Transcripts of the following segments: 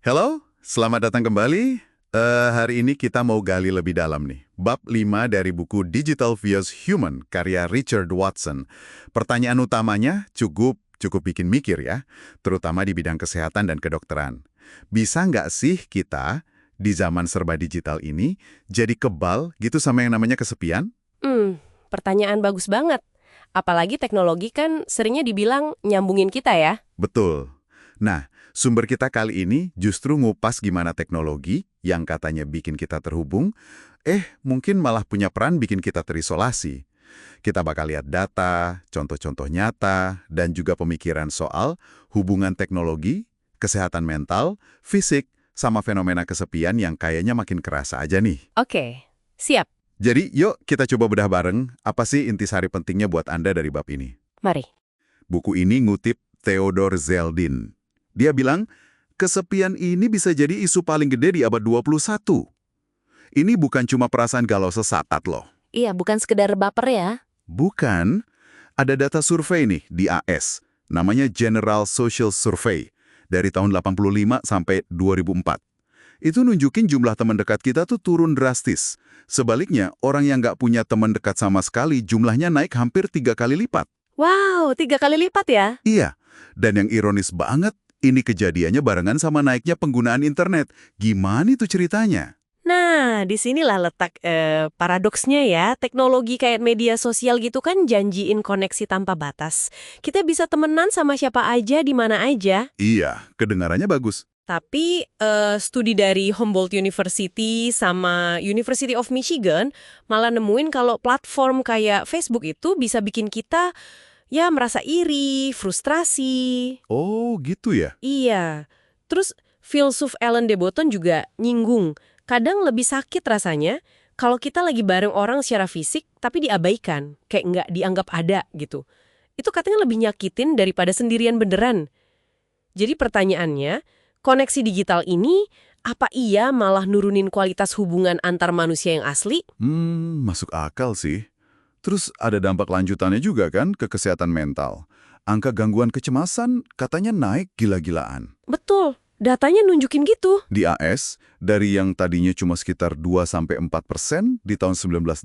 Halo, selamat datang kembali. Hari ini kita mau gali lebih dalam nih. Bab 5 dari buku Digital vs. Human, karya Richard Watson. Pertanyaan utamanya cukup bikin mikir ya, terutama di bidang kesehatan dan kedokteran. Bisa nggak sih kita, di zaman serba digital ini, jadi kebal gitu sama yang namanya kesepian? Pertanyaan bagus banget. Apalagi teknologi kan seringnya dibilang nyambungin kita ya. Betul. Nah, sumber kita kali ini justru ngupas gimana teknologi yang katanya bikin kita terhubung, mungkin malah punya peran bikin kita terisolasi. Kita bakal lihat data, contoh-contoh nyata, dan juga pemikiran soal hubungan teknologi, kesehatan mental, fisik, sama fenomena kesepian yang kayaknya makin kerasa aja nih. Oke, siap. Jadi, yuk kita coba bedah bareng, apa sih intisari pentingnya buat Anda dari bab ini? Mari. Buku ini ngutip Theodore Zeldin. Dia bilang, kesepian ini bisa jadi isu paling gede di abad 21. Ini bukan cuma perasaan galau sesaat loh. Iya, bukan sekedar baper ya. Bukan. Ada data survei nih di AS, namanya General Social Survey, dari tahun 85 sampai 2004. Itu nunjukin jumlah teman dekat kita tuh turun drastis. Sebaliknya, orang yang nggak punya teman dekat sama sekali, jumlahnya naik hampir 3 kali lipat. Wow, 3 kali lipat ya? Iya, dan yang ironis banget, ini kejadiannya barengan sama naiknya penggunaan internet. Gimana itu ceritanya? Nah, disinilah letak paradoksnya ya. Teknologi kayak media sosial gitu kan janjiin koneksi tanpa batas. Kita bisa temenan sama siapa aja di mana aja. Iya, kedengarannya bagus. Tapi studi dari Humboldt University sama University of Michigan malah nemuin kalau platform kayak Facebook itu bisa bikin kita ya merasa iri, frustrasi. Oh, gitu ya? Iya. Terus filsuf Ellen de Botton juga nyinggung, kadang lebih sakit rasanya kalau kita lagi bareng orang secara fisik tapi diabaikan, kayak nggak dianggap ada gitu. Itu katanya lebih nyakitin daripada sendirian beneran. Jadi pertanyaannya, koneksi digital ini apa iya malah nurunin kualitas hubungan antar manusia yang asli? Masuk akal sih. Terus ada dampak lanjutannya juga kan ke kesehatan mental. Angka gangguan kecemasan katanya naik gila-gilaan. Betul, datanya nunjukin gitu. Di AS, dari yang tadinya cuma sekitar 2-4% di tahun 1980,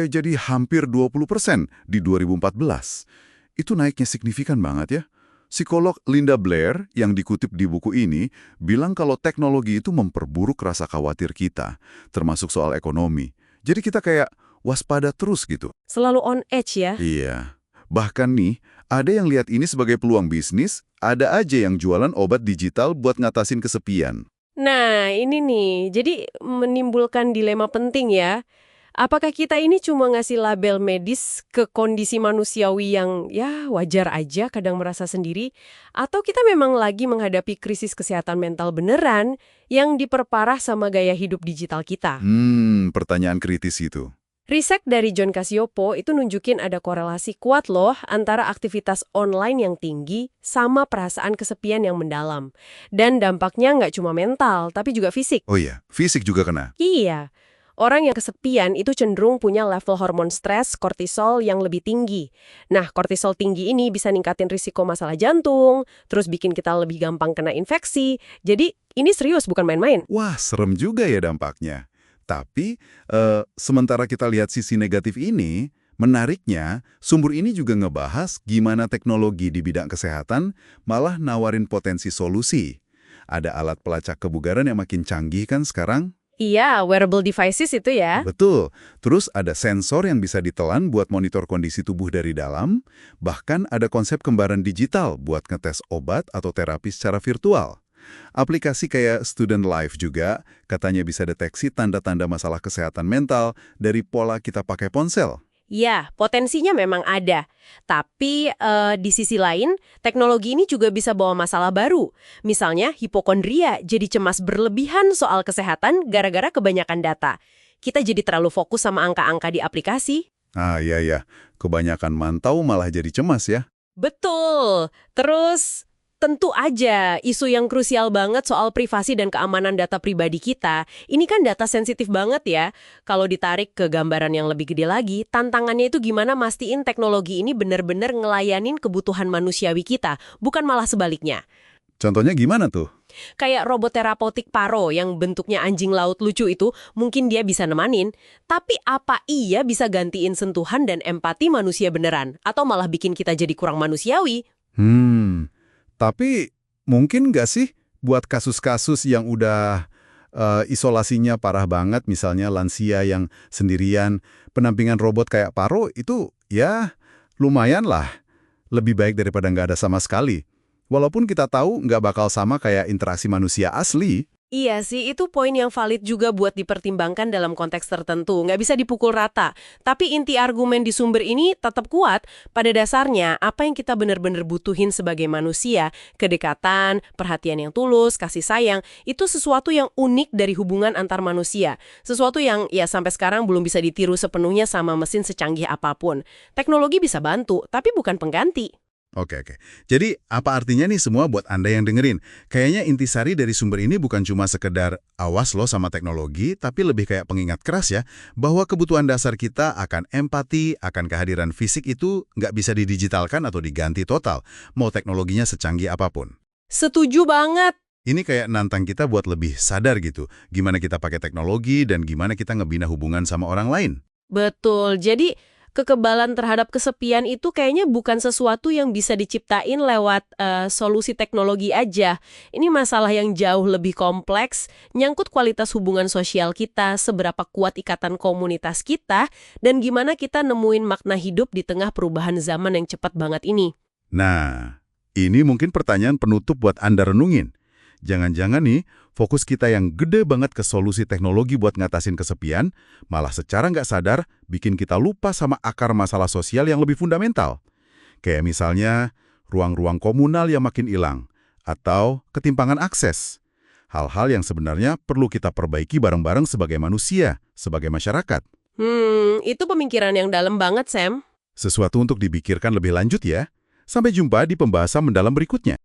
jadi hampir 20% di 2014. Itu naiknya signifikan banget ya. Psikolog Linda Blair yang dikutip di buku ini bilang kalau teknologi itu memperburuk rasa khawatir kita, termasuk soal ekonomi. Jadi kita kayak waspada terus gitu. Selalu on edge ya. Iya. Bahkan nih, ada yang lihat ini sebagai peluang bisnis, ada aja yang jualan obat digital buat ngatasin kesepian. Nah, ini nih, jadi menimbulkan dilema penting ya. Apakah kita ini cuma ngasih label medis ke kondisi manusiawi yang ya wajar aja kadang merasa sendiri, atau kita memang lagi menghadapi krisis kesehatan mental beneran yang diperparah sama gaya hidup digital kita? Pertanyaan kritis itu. Riset dari John Cacioppo itu nunjukin ada korelasi kuat loh antara aktivitas online yang tinggi sama perasaan kesepian yang mendalam. Dan dampaknya nggak cuma mental, tapi juga fisik. Oh iya, fisik juga kena. Iya, orang yang kesepian itu cenderung punya level hormon stres, kortisol yang lebih tinggi. Nah, kortisol tinggi ini bisa ningkatin risiko masalah jantung, terus bikin kita lebih gampang kena infeksi. Jadi, ini serius bukan main-main. Wah, serem juga ya dampaknya. Tapi, sementara kita lihat sisi negatif ini, menariknya, sumber ini juga ngebahas gimana teknologi di bidang kesehatan malah nawarin potensi solusi. Ada alat pelacak kebugaran yang makin canggih kan sekarang? Iya, wearable devices itu ya. Betul. Terus ada sensor yang bisa ditelan buat monitor kondisi tubuh dari dalam, bahkan ada konsep kembaran digital buat ngetes obat atau terapi secara virtual. Aplikasi kayak Student Life juga katanya bisa deteksi tanda-tanda masalah kesehatan mental dari pola kita pakai ponsel. Ya, potensinya memang ada. Tapi di sisi lain, teknologi ini juga bisa bawa masalah baru. Misalnya, hipokondria jadi cemas berlebihan soal kesehatan gara-gara kebanyakan data. Kita jadi terlalu fokus sama angka-angka di aplikasi. Ah, iya. Kebanyakan mantau malah jadi cemas ya. Betul. Terus, tentu aja isu yang krusial banget soal privasi dan keamanan data pribadi kita, ini kan data sensitif banget ya. Kalau ditarik ke gambaran yang lebih gede lagi, tantangannya itu gimana mastiin teknologi ini benar-benar ngelayanin kebutuhan manusiawi kita, bukan malah sebaliknya. Contohnya gimana tuh? Kayak robot terapeutik Paro yang bentuknya anjing laut lucu itu, mungkin dia bisa nemanin. Tapi apa iya bisa gantiin sentuhan dan empati manusia beneran? Atau malah bikin kita jadi kurang manusiawi? Tapi mungkin nggak sih buat kasus-kasus yang udah isolasinya parah banget, misalnya lansia yang sendirian, penampingan robot kayak Paro itu ya lumayan lah, lebih baik daripada nggak ada sama sekali. Walaupun kita tahu nggak bakal sama kayak interaksi manusia asli. Iya sih, itu poin yang valid juga buat dipertimbangkan dalam konteks tertentu. Nggak bisa dipukul rata. Tapi inti argumen di sumber ini tetap kuat. Pada dasarnya, apa yang kita benar-benar butuhin sebagai manusia, kedekatan, perhatian yang tulus, kasih sayang, itu sesuatu yang unik dari hubungan antar manusia. Sesuatu yang ya sampai sekarang belum bisa ditiru sepenuhnya sama mesin secanggih apapun. Teknologi bisa bantu, tapi bukan pengganti. Oke. Jadi apa artinya nih semua buat Anda yang dengerin? Kayaknya intisari dari sumber ini bukan cuma sekedar awas lo sama teknologi, tapi lebih kayak pengingat keras ya, bahwa kebutuhan dasar kita akan empati, akan kehadiran fisik itu nggak bisa didigitalkan atau diganti total, mau teknologinya secanggih apapun. Setuju banget. Ini kayak nantang kita buat lebih sadar gitu, gimana kita pakai teknologi dan gimana kita ngebina hubungan sama orang lain. Betul. Jadi, kekebalan terhadap kesepian itu kayaknya bukan sesuatu yang bisa diciptain lewat solusi teknologi aja. Ini masalah yang jauh lebih kompleks, nyangkut kualitas hubungan sosial kita, seberapa kuat ikatan komunitas kita, dan gimana kita nemuin makna hidup di tengah perubahan zaman yang cepat banget ini. Nah, ini mungkin pertanyaan penutup buat Anda renungin. Jangan-jangan nih, fokus kita yang gede banget ke solusi teknologi buat ngatasin kesepian, malah secara nggak sadar bikin kita lupa sama akar masalah sosial yang lebih fundamental. Kayak misalnya, ruang-ruang komunal yang makin hilang, atau ketimpangan akses. Hal-hal yang sebenarnya perlu kita perbaiki bareng-bareng sebagai manusia, sebagai masyarakat. Itu pemikiran yang dalam banget, Sam. Sesuatu untuk dipikirkan lebih lanjut ya. Sampai jumpa di pembahasan mendalam berikutnya.